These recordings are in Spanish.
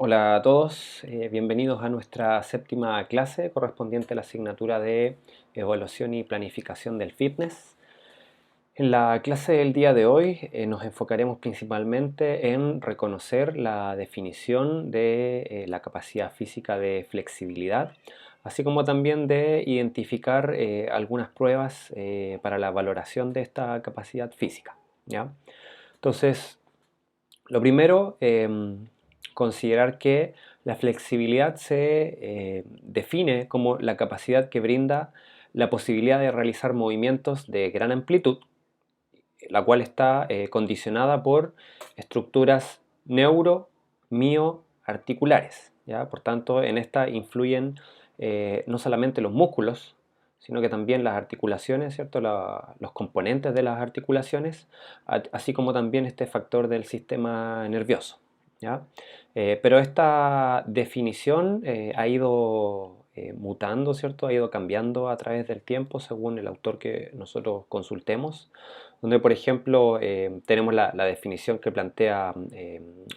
Hola a todos, bienvenidos a nuestra séptima clase correspondiente a la asignatura de Evaluación y Planificación del Fitness. En la clase del día de hoy nos enfocaremos principalmente en reconocer la definición de la capacidad física de flexibilidad, así como también de identificar algunas pruebas para la valoración de esta capacidad física, ¿ya? Entonces, lo primero, considerar que la flexibilidad se define como la capacidad que brinda la posibilidad de realizar movimientos de gran amplitud, la cual está condicionada por estructuras neuro-mioarticulares, ¿ya? Por tanto, en esta influyen no solamente los músculos, sino que también las articulaciones, ¿cierto? Los componentes de las articulaciones, así como también este factor del sistema nervioso, ¿ya? Pero esta definición ha ido mutando, ¿cierto? Ha ido cambiando a través del tiempo según el autor que nosotros consultemos, donde por ejemplo tenemos la definición que plantea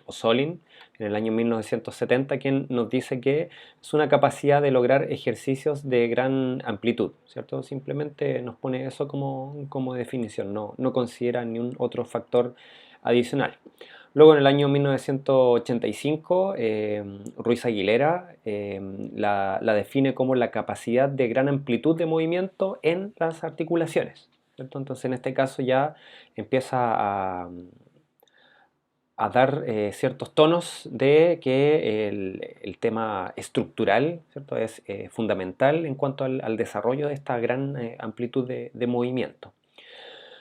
Osolin en el año 1970, quien nos dice que es una capacidad de lograr ejercicios de gran amplitud, ¿cierto? Simplemente nos pone eso como definición, no considera ni un otro factor adicional. Luego en el año 1985, Ruiz Aguilera la define como la capacidad de gran amplitud de movimiento en las articulaciones, ¿cierto? Entonces en este caso ya empieza a dar ciertos tonos de que el tema estructural, ¿cierto? Es fundamental en cuanto al desarrollo de esta gran amplitud de movimiento.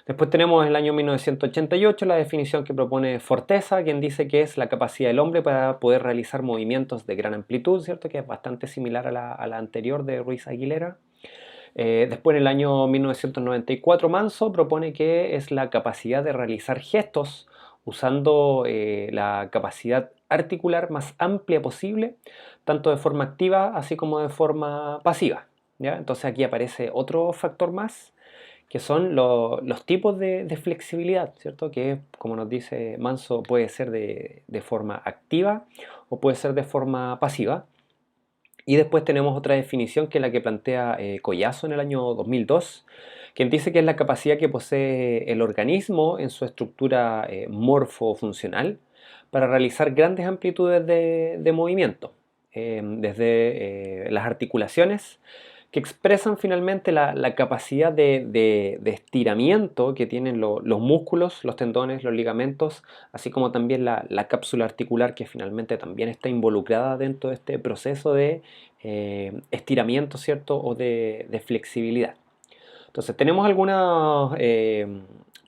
Después tenemos el año 1988 la definición que propone Forteza, quien dice que es la capacidad del hombre para poder realizar movimientos de gran amplitud, ¿cierto? Que es bastante similar a la anterior de Ruiz Aguilera. Después en el año 1994 Manso propone que es la capacidad de realizar gestos usando la capacidad articular más amplia posible, tanto de forma activa así como de forma pasiva, ¿ya? Entonces aquí aparece otro factor más, que son los tipos de flexibilidad, ¿cierto? Que, como nos dice Manso, puede ser de forma activa o puede ser de forma pasiva. Y después tenemos otra definición que es la que plantea Collazo en el año 2002, quien dice que es la capacidad que posee el organismo en su estructura morfofuncional para realizar grandes amplitudes de movimiento, desde las articulaciones que expresan finalmente la capacidad de estiramiento que tienen los músculos, los tendones, los ligamentos, así como también la cápsula articular que finalmente también está involucrada dentro de este proceso de estiramiento, ¿cierto? O de flexibilidad. Entonces tenemos algunos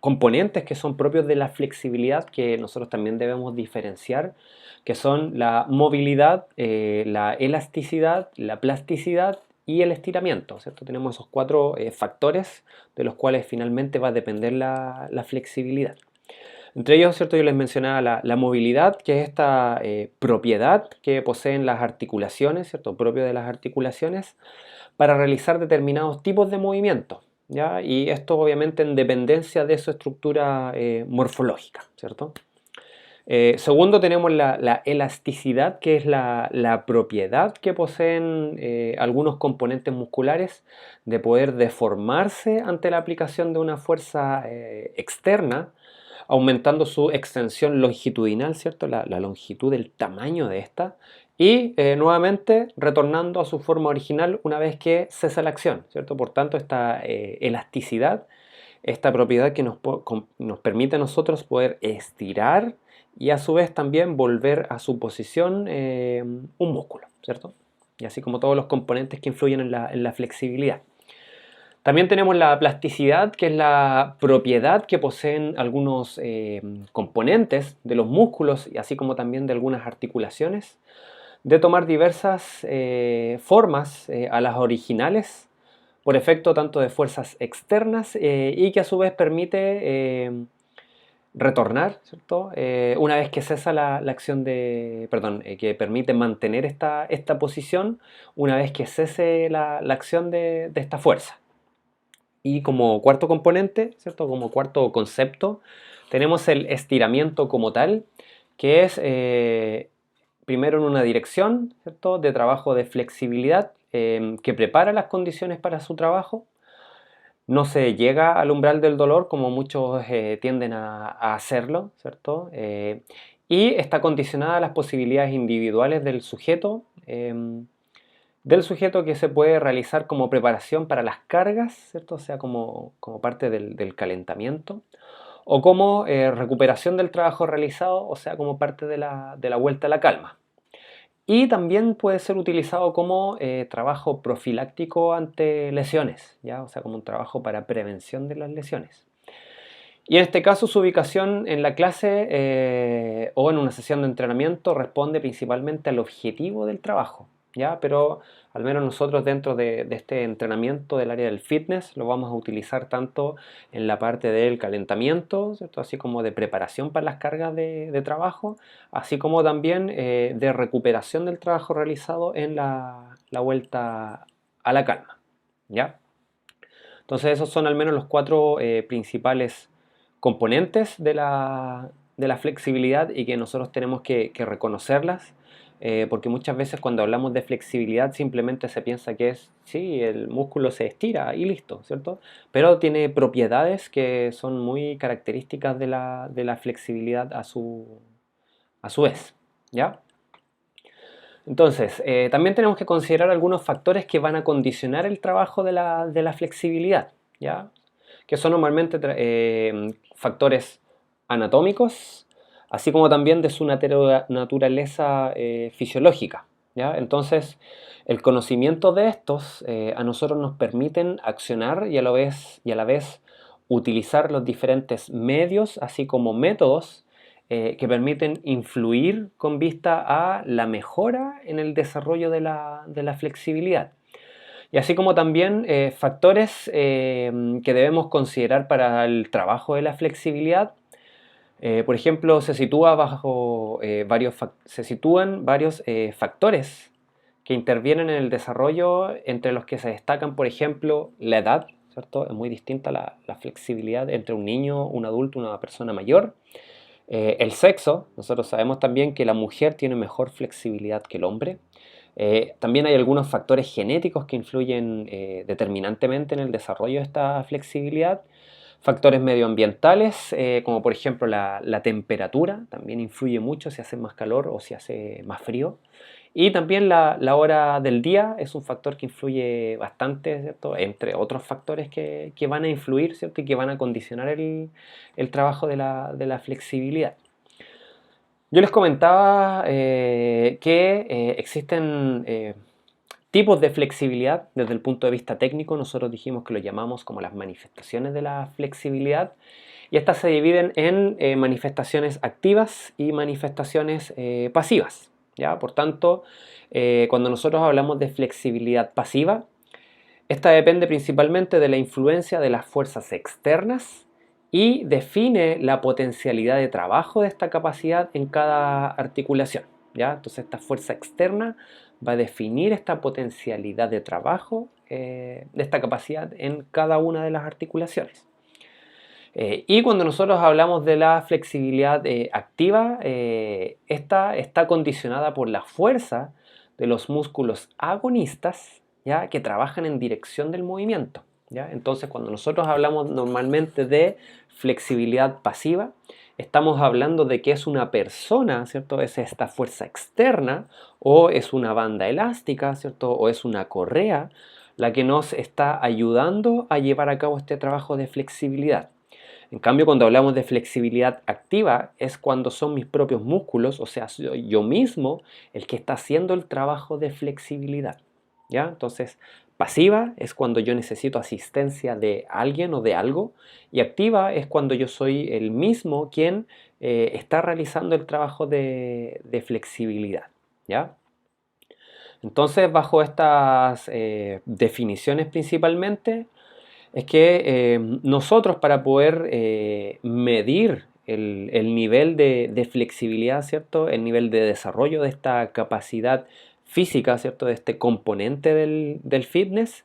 componentes que son propios de la flexibilidad que nosotros también debemos diferenciar, que son la movilidad, la elasticidad, la plasticidad y el estiramiento, ¿cierto? Tenemos esos cuatro factores de los cuales finalmente va a depender la flexibilidad. Entre ellos, ¿cierto? Yo les mencionaba la movilidad, que es esta propiedad que poseen las articulaciones, ¿cierto? Propio de las articulaciones, para realizar determinados tipos de movimientos, ¿ya? Y esto obviamente en dependencia de su estructura morfológica, ¿cierto? Segundo, tenemos la elasticidad, que es la propiedad que poseen algunos componentes musculares de poder deformarse ante la aplicación de una fuerza externa, aumentando su extensión longitudinal, ¿cierto? La longitud, el tamaño de esta, y nuevamente retornando a su forma original una vez que cesa la acción, ¿cierto? Por tanto, esta elasticidad, esta propiedad que nos permite a nosotros poder estirar y a su vez también volver a su posición un músculo, ¿cierto? Y así como todos los componentes que influyen en la flexibilidad. También tenemos la plasticidad, que es la propiedad que poseen algunos componentes de los músculos, y así como también de algunas articulaciones, de tomar diversas formas a las originales, por efecto tanto de fuerzas externas y que a su vez permite retornar, ¿cierto? Una vez que cesa la acción perdón, que permite mantener esta posición, una vez que cese la acción de esta fuerza. Y como cuarto componente, ¿cierto? Como cuarto concepto, tenemos el estiramiento como tal, que es primero en una dirección, ¿cierto?, de trabajo de flexibilidad que prepara las condiciones para su trabajo. No se llega al umbral del dolor como muchos tienden a hacerlo, ¿cierto? Y está condicionada a las posibilidades individuales del sujeto que se puede realizar como preparación para las cargas, ¿cierto? O sea, como parte del calentamiento, o como recuperación del trabajo realizado, o sea, como parte de la vuelta a la calma. Y también puede ser utilizado como trabajo profiláctico ante lesiones, ¿ya? O sea, como un trabajo para prevención de las lesiones. Y en este caso su ubicación en la clase o en una sesión de entrenamiento responde principalmente al objetivo del trabajo, ¿ya? Pero al menos nosotros dentro de este entrenamiento del área del fitness lo vamos a utilizar tanto en la parte del calentamiento, ¿cierto?, así como de preparación para las cargas de trabajo, así como también de recuperación del trabajo realizado en la vuelta a la calma, ¿ya? Entonces esos son al menos los cuatro principales componentes de la flexibilidad y que nosotros tenemos que reconocerlas, porque muchas veces cuando hablamos de flexibilidad simplemente se piensa que es, sí, el músculo se estira y listo, ¿cierto? Pero tiene propiedades que son muy características de la flexibilidad a su vez, ¿ya? Entonces, también tenemos que considerar algunos factores que van a condicionar el trabajo de la flexibilidad, ¿ya? Que son normalmente factores anatómicos, así como también de su naturaleza fisiológica, ¿ya? Entonces, el conocimiento de estos a nosotros nos permiten accionar y a la vez utilizar los diferentes medios, así como métodos que permiten influir con vista a la mejora en el desarrollo de la flexibilidad. Y así como también factores que debemos considerar para el trabajo de la flexibilidad. Por ejemplo, se sitúan varios factores que intervienen en el desarrollo, entre los que se destacan, por ejemplo, la edad, ¿cierto? Es muy distinta la flexibilidad entre un niño, un adulto, una persona mayor. El sexo, nosotros sabemos también que la mujer tiene mejor flexibilidad que el hombre. También hay algunos factores genéticos que influyen determinantemente en el desarrollo de esta flexibilidad. Factores medioambientales, como por ejemplo la temperatura, también influye mucho si hace más calor o si hace más frío. Y también la hora del día es un factor que influye bastante, ¿cierto?, entre otros factores que van a influir, ¿cierto?, y que van a condicionar el trabajo de la flexibilidad. Yo les comentaba que existen tipos de flexibilidad desde el punto de vista técnico. Nosotros dijimos que lo llamamos como las manifestaciones de la flexibilidad, y estas se dividen en manifestaciones activas y manifestaciones pasivas, ¿ya? Por tanto, cuando nosotros hablamos de flexibilidad pasiva, esta depende principalmente de la influencia de las fuerzas externas y define la potencialidad de trabajo de esta capacidad en cada articulación, ¿ya? Entonces esta fuerza externa va a definir esta potencialidad de trabajo de esta capacidad en cada una de las articulaciones. Y cuando nosotros hablamos de la flexibilidad activa, esta está condicionada por la fuerza de los músculos agonistas, ¿ya?, que trabajan en dirección del movimiento, ¿ya? Entonces, cuando nosotros hablamos normalmente de flexibilidad pasiva, estamos hablando de que es una persona, ¿cierto? Es esta fuerza externa, o es una banda elástica, ¿cierto?, o es una correa la que nos está ayudando a llevar a cabo este trabajo de flexibilidad. En cambio, cuando hablamos de flexibilidad activa, es cuando son mis propios músculos, o sea, soy yo mismo el que está haciendo el trabajo de flexibilidad, ¿ya? Entonces, pasiva es cuando yo necesito asistencia de alguien o de algo, y activa es cuando yo soy el mismo quien está realizando el trabajo de flexibilidad, ¿ya? Entonces, bajo estas definiciones principalmente, es que nosotros, para poder medir el nivel de flexibilidad, ¿cierto?, el nivel de desarrollo de esta capacidad física, ¿cierto?, de este componente del fitness,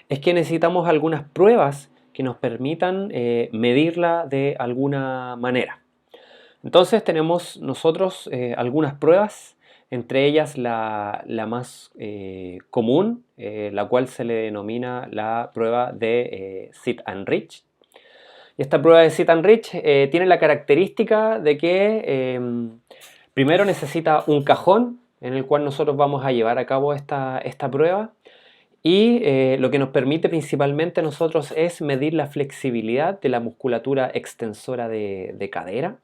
es que necesitamos algunas pruebas que nos permitan medirla de alguna manera. Entonces tenemos nosotros algunas pruebas entre ellas la más común, la cual se le denomina la prueba de Sit and Reach. Y esta prueba de Sit and Reach tiene la característica de que primero necesita un cajón en el cual nosotros vamos a llevar a cabo esta prueba. Y lo que nos permite principalmente a nosotros es medir la flexibilidad de la musculatura extensora de cadera,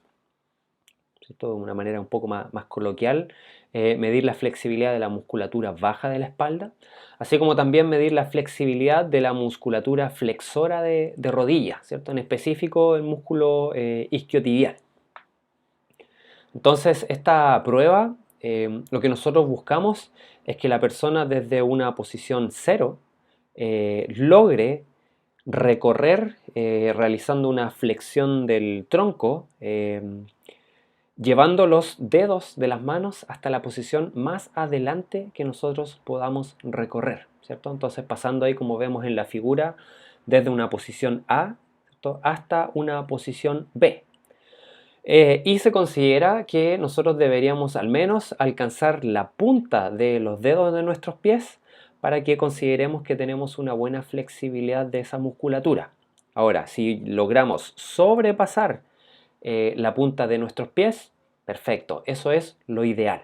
¿cierto? De una manera un poco más coloquial, medir la flexibilidad de la musculatura baja de la espalda, así como también medir la flexibilidad de la musculatura flexora de rodilla, ¿cierto? En específico el músculo isquiotibial. Entonces, esta prueba, lo que nosotros buscamos es que la persona desde una posición cero logre recorrer realizando una flexión del tronco, llevando los dedos de las manos hasta la posición más adelante que nosotros podamos recorrer, ¿cierto? Entonces, pasando ahí, como vemos en la figura, desde una posición A, ¿cierto?, hasta una posición B. Y se considera que nosotros deberíamos al menos alcanzar la punta de los dedos de nuestros pies para que consideremos que tenemos una buena flexibilidad de esa musculatura. Ahora, si logramos sobrepasar la punta de nuestros pies, perfecto, eso es lo ideal.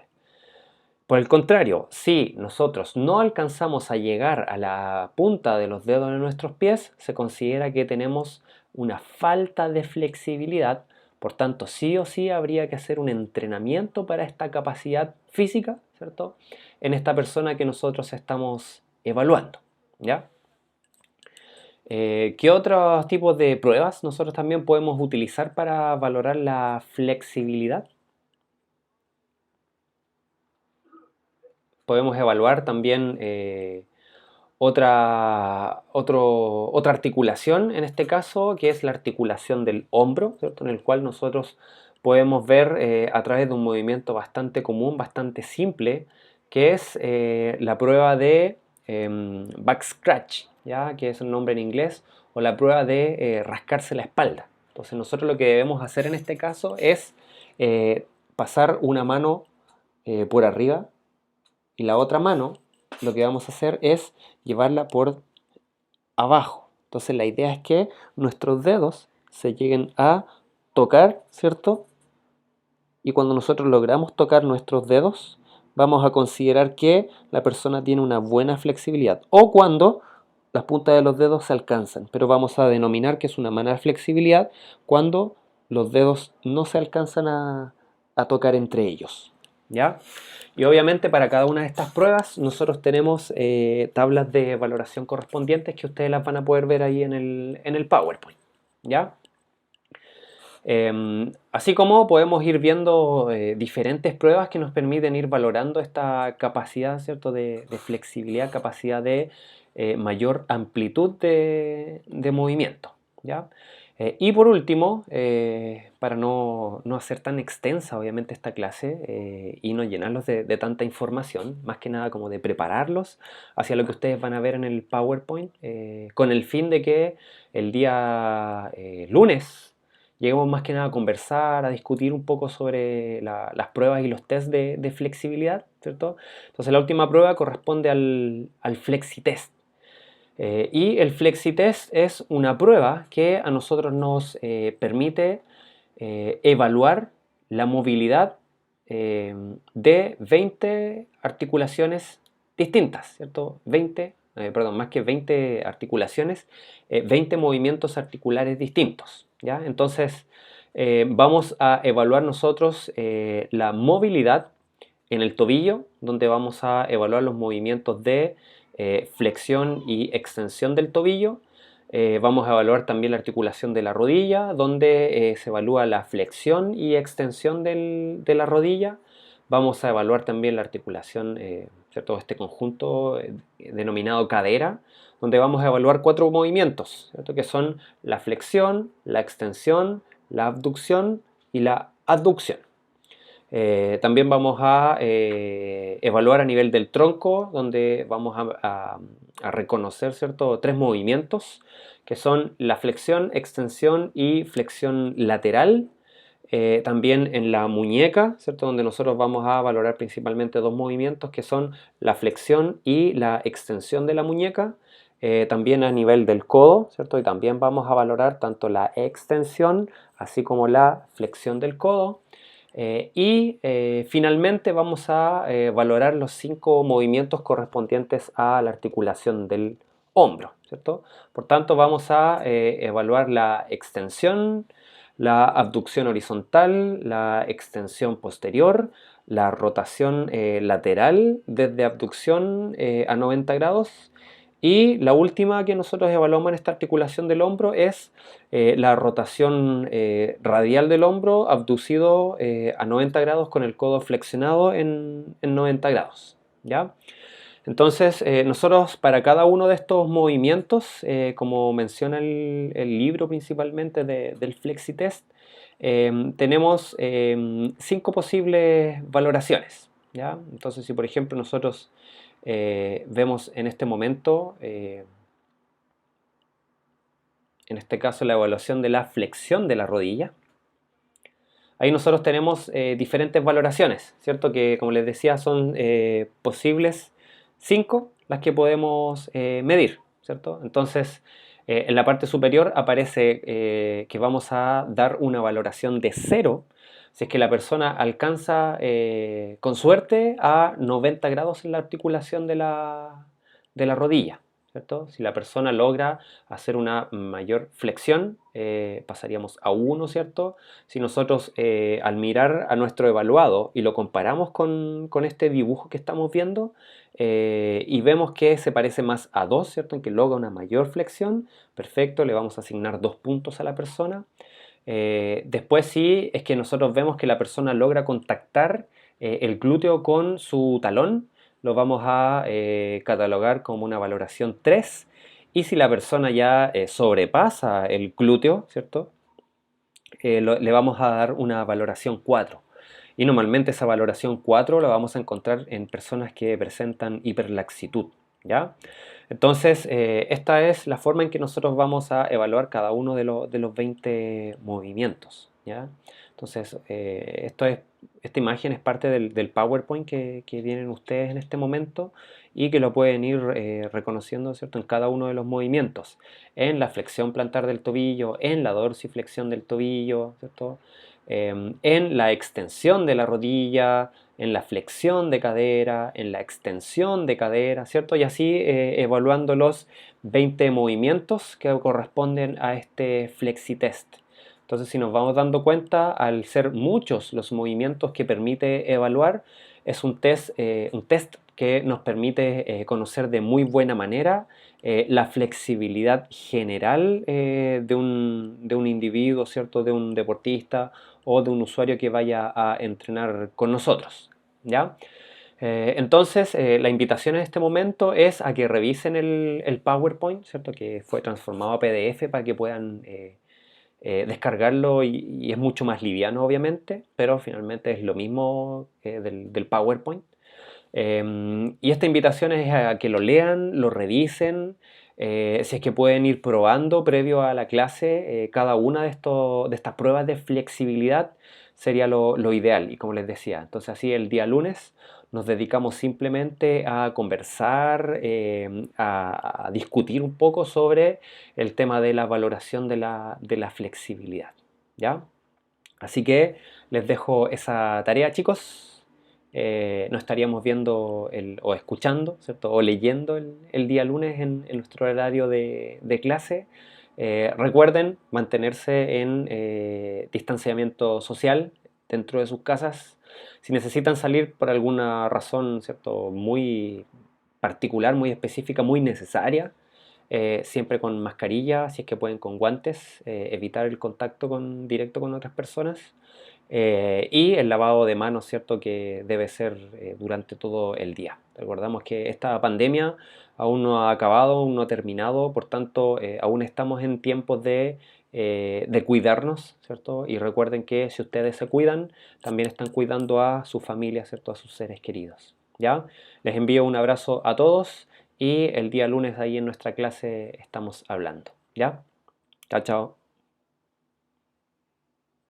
Por el contrario, si nosotros no alcanzamos a llegar a la punta de los dedos de nuestros pies, se considera que tenemos una falta de flexibilidad. Por tanto, sí o sí habría que hacer un entrenamiento para esta capacidad física, ¿cierto?, en esta persona que nosotros estamos evaluando, ¿ya? ¿Qué otros tipos de pruebas nosotros también podemos utilizar para valorar la flexibilidad? Podemos evaluar también otra articulación, en este caso, que es la articulación del hombro, ¿cierto?, en el cual nosotros podemos ver a través de un movimiento bastante común, bastante simple, que es la prueba de back scratch, ¿ya?, que es el nombre en inglés, o la prueba de rascarse la espalda. Entonces nosotros lo que debemos hacer en este caso es pasar una mano por arriba y la otra mano, lo que vamos a hacer es llevarla por abajo. Entonces la idea es que nuestros dedos se lleguen a tocar, ¿cierto? Y cuando nosotros logramos tocar nuestros dedos, vamos a considerar que la persona tiene una buena flexibilidad. O cuando las puntas de los dedos se alcanzan, pero vamos a denominar que es una mala flexibilidad cuando los dedos no se alcanzan a tocar entre ellos, ¿ya? Y obviamente para cada una de estas pruebas nosotros tenemos tablas de valoración correspondientes que ustedes las van a poder ver ahí en el PowerPoint, ¿ya? Así como podemos ir viendo diferentes pruebas que nos permiten ir valorando esta capacidad, ¿cierto?, de flexibilidad, capacidad de mayor amplitud de movimiento, ¿ya? Y por último, para no hacer tan extensa obviamente esta clase y no llenarlos de tanta información, más que nada como de prepararlos hacia lo que ustedes van a ver en el PowerPoint, con el fin de que el día lunes lleguemos más que nada a conversar, a discutir un poco sobre las pruebas y los test de flexibilidad, ¿cierto? Entonces la última prueba corresponde al FlexiTest. Y el FlexiTest es una prueba que a nosotros nos permite evaluar la movilidad de 20 articulaciones distintas, ¿cierto? Más que 20 articulaciones, 20 movimientos articulares distintos, ¿ya? Entonces, vamos a evaluar nosotros la movilidad en el tobillo, donde vamos a evaluar los movimientos de flexión y extensión del tobillo. Vamos a evaluar también la articulación de la rodilla, donde se evalúa la flexión y extensión de la rodilla. Vamos a evaluar también la articulación, ¿cierto?, este conjunto denominado cadera, donde vamos a evaluar 4 movimientos, ¿cierto?, que son la flexión, la extensión, la abducción y la aducción. También vamos a evaluar a nivel del tronco, donde vamos a reconocer, ¿cierto?, 3 movimientos, que son la flexión, extensión y flexión lateral. también en la muñeca, ¿cierto? Donde nosotros vamos a valorar principalmente dos movimientos que son la flexión y la extensión de la muñeca. También a nivel del codo, ¿cierto? Y también vamos a valorar tanto la extensión así como la flexión del codo. Finalmente vamos a valorar los 5 movimientos correspondientes a la articulación del hombro, ¿cierto? Por tanto, vamos a evaluar la extensión, la abducción horizontal, la extensión posterior, la rotación lateral desde abducción a 90 grados. Y la última que nosotros evaluamos en esta articulación del hombro es la rotación radial del hombro abducido a 90 grados con el codo flexionado en 90 grados. ¿Ya? Entonces, nosotros para cada uno de estos movimientos, como menciona el libro principalmente del FlexiTest, tenemos 5 posibles valoraciones. ¿Ya? Entonces, si por ejemplo nosotros vemos en este momento, en este caso la evaluación de la flexión de la rodilla, ahí nosotros tenemos diferentes valoraciones, ¿cierto? Que como les decía son posibles 5 las que podemos medir, ¿cierto? Entonces en la parte superior aparece que vamos a dar una valoración de 0 si es que la persona alcanza con suerte a 90 grados en la articulación de la rodilla, ¿cierto? Si la persona logra hacer una mayor flexión, pasaríamos a 1, ¿cierto? Si nosotros al mirar a nuestro evaluado y lo comparamos con este dibujo que estamos viendo y vemos que se parece más a 2, ¿cierto? En que logra una mayor flexión, perfecto, le vamos a asignar 2 puntos a la persona. Después sí es que nosotros vemos que la persona logra contactar el glúteo con su talón, lo vamos a catalogar como una valoración 3. Y si la persona ya sobrepasa el glúteo, ¿cierto? Le vamos a dar una valoración 4. Y normalmente esa valoración 4 la vamos a encontrar en personas que presentan hiperlaxitud, ¿ya? Entonces, esta es la forma en que nosotros vamos a evaluar cada uno de los 20 movimientos, ¿ya? Entonces, esta imagen es parte del PowerPoint que tienen ustedes en este momento y que lo pueden ir reconociendo, ¿cierto? En cada uno de los movimientos, en la flexión plantar del tobillo, en la dorsiflexión del tobillo, ¿cierto? En la extensión de la rodilla, en la flexión de cadera, en la extensión de cadera, ¿cierto? Y así evaluando los 20 movimientos que corresponden a este FlexiTest. Entonces, si nos vamos dando cuenta, al ser muchos los movimientos que permite evaluar, es un test que nos permite conocer de muy buena manera la flexibilidad general de un individuo, ¿cierto? De un deportista o de un usuario que vaya a entrenar con nosotros, ¿ya? Entonces, la invitación en este momento es a que revisen el PowerPoint, ¿cierto? Que fue transformado a PDF para que puedan descargarlo y es mucho más liviano, obviamente, pero finalmente es lo mismo del PowerPoint. Y esta invitación es a que lo lean, lo revisen, si es que pueden ir probando previo a la clase cada una de estas pruebas de flexibilidad sería lo ideal. Y como les decía, entonces así el día lunes nos dedicamos simplemente a conversar, a discutir un poco sobre el tema de la valoración de la flexibilidad. ¿Ya? Así que les dejo esa tarea, chicos. Nos estaríamos viendo o escuchando, ¿cierto? O leyendo el día lunes en nuestro horario de clase. Recuerden mantenerse en distanciamiento social dentro de sus casas. Si necesitan salir por alguna razón, ¿cierto? Muy particular, muy específica, muy necesaria, siempre con mascarilla, si es que pueden con guantes, evitar el contacto directo con otras personas y el lavado de manos, ¿cierto? Que debe ser durante todo el día. Recordamos que esta pandemia aún no ha acabado, aún no ha terminado, por tanto, aún estamos en tiempos de cuidarnos, ¿cierto? Y recuerden que si ustedes se cuidan, también están cuidando a su familia, ¿cierto? A sus seres queridos, ¿ya? Les envío un abrazo a todos y el día lunes ahí en nuestra clase estamos hablando, ¿ya? Chao, chao.